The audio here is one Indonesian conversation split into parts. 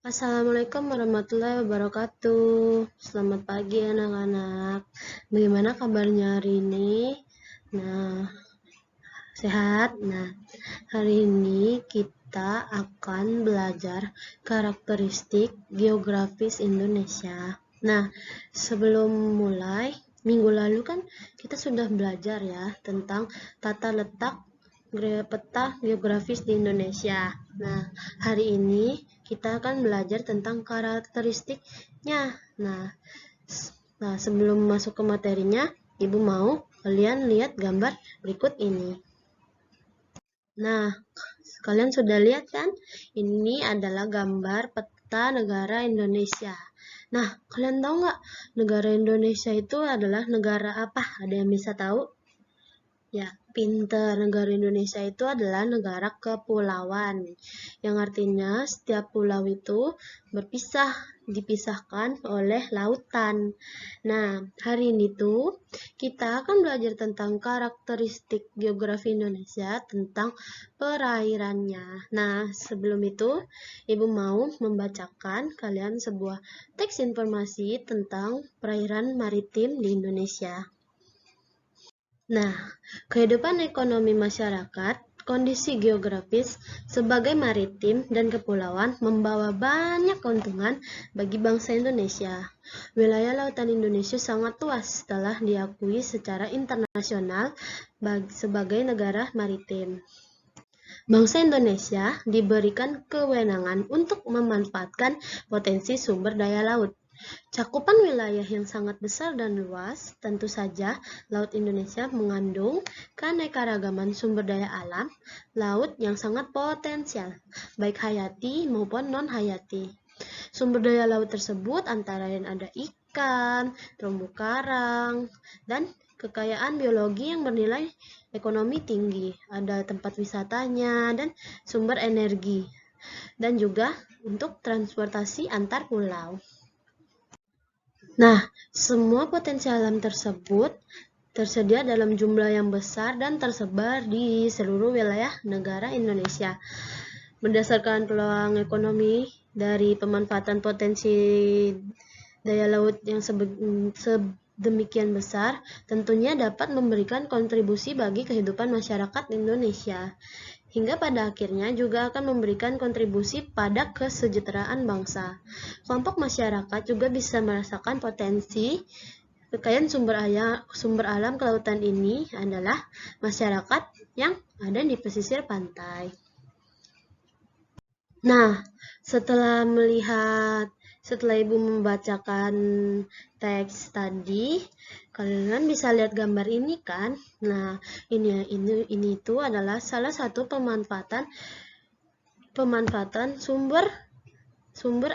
Assalamualaikum warahmatullahi wabarakatuh. Selamat pagi anak-anak. Bagaimana kabarnya hari ini? Nah, sehat? Nah, hari ini kita akan belajar karakteristik geografis Indonesia. Nah, sebelum mulai, minggu lalu kan kita sudah belajar ya tentang tata letak peta geografis di Indonesia. Nah, hari ini kita akan belajar tentang karakteristiknya. Nah, sebelum masuk ke materinya, Ibu mau kalian lihat gambar berikut ini. Nah, kalian sudah lihat kan? Ini adalah gambar peta negara Indonesia. Nah, kalian tahu nggak negara Indonesia itu adalah negara apa? Ada yang bisa tahu? Ya, pinter. Negara Indonesia itu adalah negara kepulauan, yang artinya setiap pulau itu dipisahkan oleh lautan. Nah, hari ini tuh kita akan belajar tentang karakteristik geografi Indonesia, tentang perairannya. Nah, sebelum itu, Ibu mau membacakan kalian sebuah teks informasi tentang perairan maritim di Indonesia. Nah, kehidupan ekonomi masyarakat, kondisi geografis sebagai maritim dan kepulauan membawa banyak keuntungan bagi bangsa Indonesia. Wilayah lautan Indonesia sangat luas telah diakui secara internasional sebagai negara maritim. Bangsa Indonesia diberikan kewenangan untuk memanfaatkan potensi sumber daya laut. Cakupan wilayah yang sangat besar dan luas, tentu saja Laut Indonesia mengandung keanekaragaman sumber daya alam laut yang sangat potensial, baik hayati maupun non-hayati. Sumber daya laut tersebut antara lain ada ikan, terumbu karang, dan kekayaan biologi yang bernilai ekonomi tinggi. Ada tempat wisatanya dan sumber energi, dan juga untuk transportasi antar pulau. Nah, semua potensi alam tersebut tersedia dalam jumlah yang besar dan tersebar di seluruh wilayah negara Indonesia. Berdasarkan peluang ekonomi dari pemanfaatan potensi daya laut yang sedemikian besar, tentunya dapat memberikan kontribusi bagi kehidupan masyarakat Indonesia. Hingga pada akhirnya juga akan memberikan kontribusi pada kesejahteraan bangsa. Kelompok masyarakat juga bisa merasakan potensi kekayaan sumber alam kelautan ini adalah masyarakat yang ada di pesisir pantai. Nah, setelah Ibu membacakan teks tadi, kalian bisa lihat gambar ini kan? Nah, ini itu adalah salah satu pemanfaatan sumber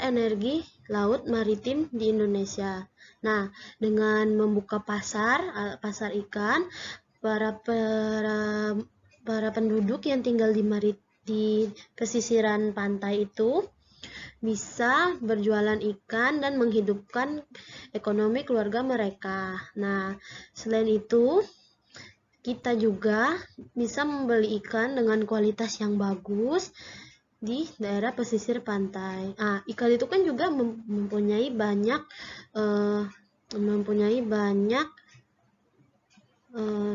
energi laut maritim di Indonesia. Nah, dengan membuka pasar ikan, para penduduk yang tinggal di pesisiran pantai itu bisa berjualan ikan dan menghidupkan ekonomi keluarga mereka. Nah, selain itu, kita juga bisa membeli ikan dengan kualitas yang bagus di daerah pesisir pantai. Ikan itu kan juga mempunyai banyak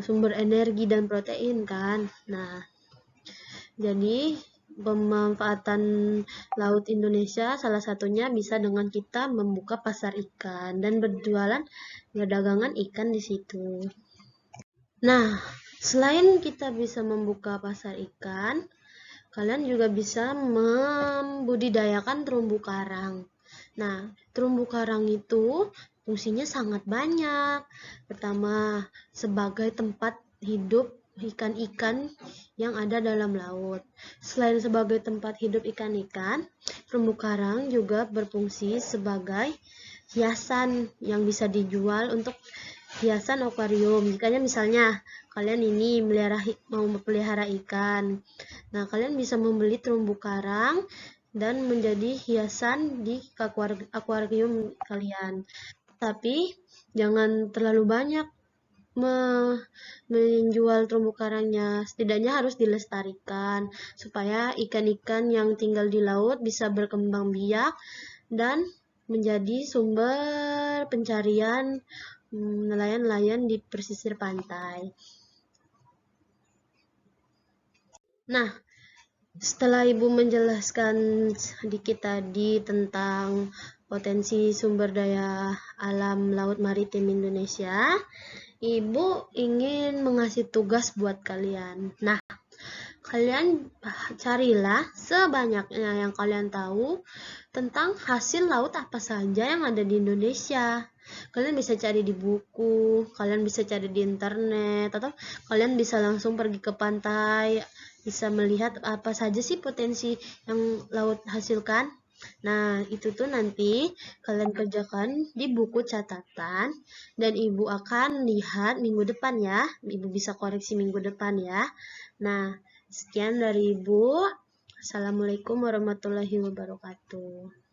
sumber energi dan protein kan. Nah, jadi pemanfaatan laut Indonesia salah satunya bisa dengan kita membuka pasar ikan dan berdagangan ikan di situ. Nah, selain kita bisa membuka pasar ikan, kalian juga bisa membudidayakan terumbu karang. Nah, terumbu karang itu fungsinya sangat banyak. Pertama, sebagai tempat hidup ikan-ikan yang ada dalam laut. Selain sebagai tempat hidup ikan-ikan, terumbu karang juga berfungsi sebagai hiasan yang bisa dijual untuk hiasan akuarium. Jikanya misalnya kalian ini mau memelihara ikan, nah kalian bisa membeli terumbu karang dan menjadi hiasan di akuarium kalian. Tapi jangan terlalu banyak menjual terumbu karangnya. Setidaknya harus dilestarikan supaya ikan-ikan yang tinggal di laut bisa berkembang biak dan menjadi sumber pencarian nelayan-nelayan di pesisir pantai. Nah, setelah Ibu menjelaskan sedikit tadi tentang potensi sumber daya alam laut maritim Indonesia, Ibu ingin mengasih tugas buat kalian. Nah, kalian carilah sebanyaknya yang kalian tahu tentang hasil laut apa saja yang ada di Indonesia. Kalian bisa cari di buku, kalian bisa cari di internet, atau kalian bisa langsung pergi ke pantai, bisa melihat apa saja sih potensi yang laut hasilkan. Nah, itu tuh nanti kalian kerjakan di buku catatan dan Ibu akan lihat minggu depan ya. Ibu bisa koreksi minggu depan ya. Nah, sekian dari Ibu. Assalamualaikum warahmatullahi wabarakatuh.